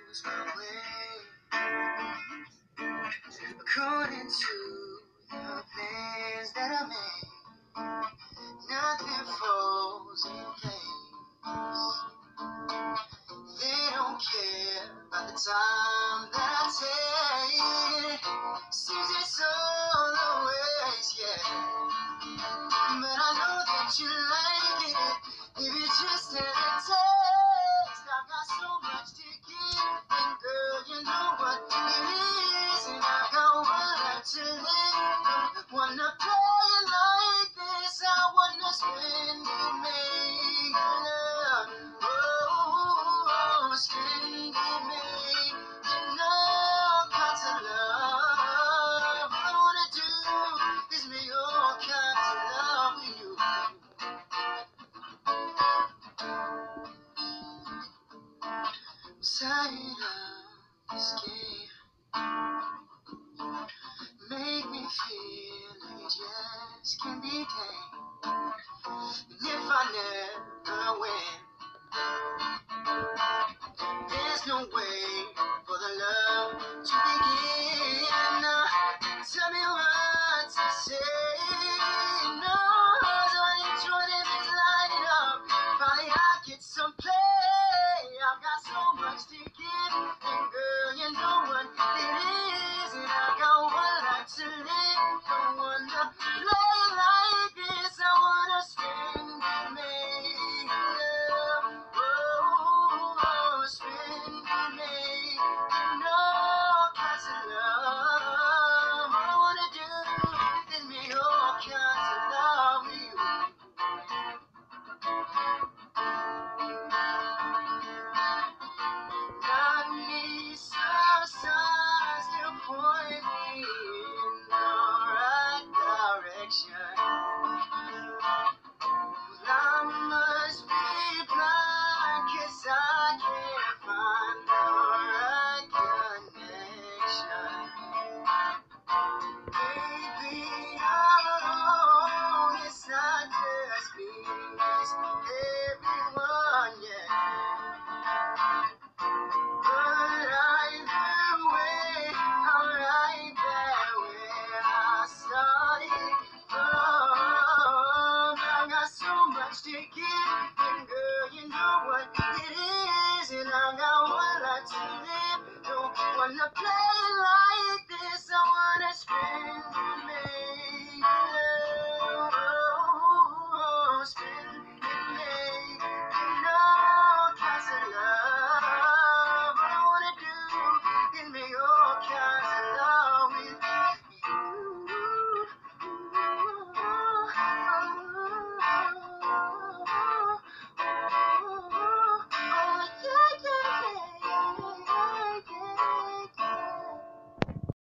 lose my way according to the plans that I made. Nothing falls in place. They don't care about the time that I take. Seems it's all a waste, yeah. But I know that you like it. If you just had a taste, I've got so much to give. And girl, you know what it is. And I've got one life to live. Don't wanna play it like this. I wanna spend it, make love. Oh, spend it, make all kinds of love. All I wanna do is make all kinds of love with you. I'm tired of this game. Make me feel like it just can't be tamed. And if I never win, there's no way for the love to begin. Tell me what to say. No, so I enjoy them and light it up. Finally, I get some play. I've got so much to give. And girl, you know what it is. And I've got one life to live. Don't wanna play like this. I wanna spend it, make love. Oh, spend it, make all kinds of love. All I wanna do is make all kinds of love with you. Got me some signs to point me in the right direction. Well, I must be blind, 'cause I can't find the right connection. Baby, oh, it's not just me, it's everyone, yeah. But either way, I'm right back where I started from. I got so much to give, and girl, you know what it is. And I got one life to live. Don't wanna play like this. I wanna spend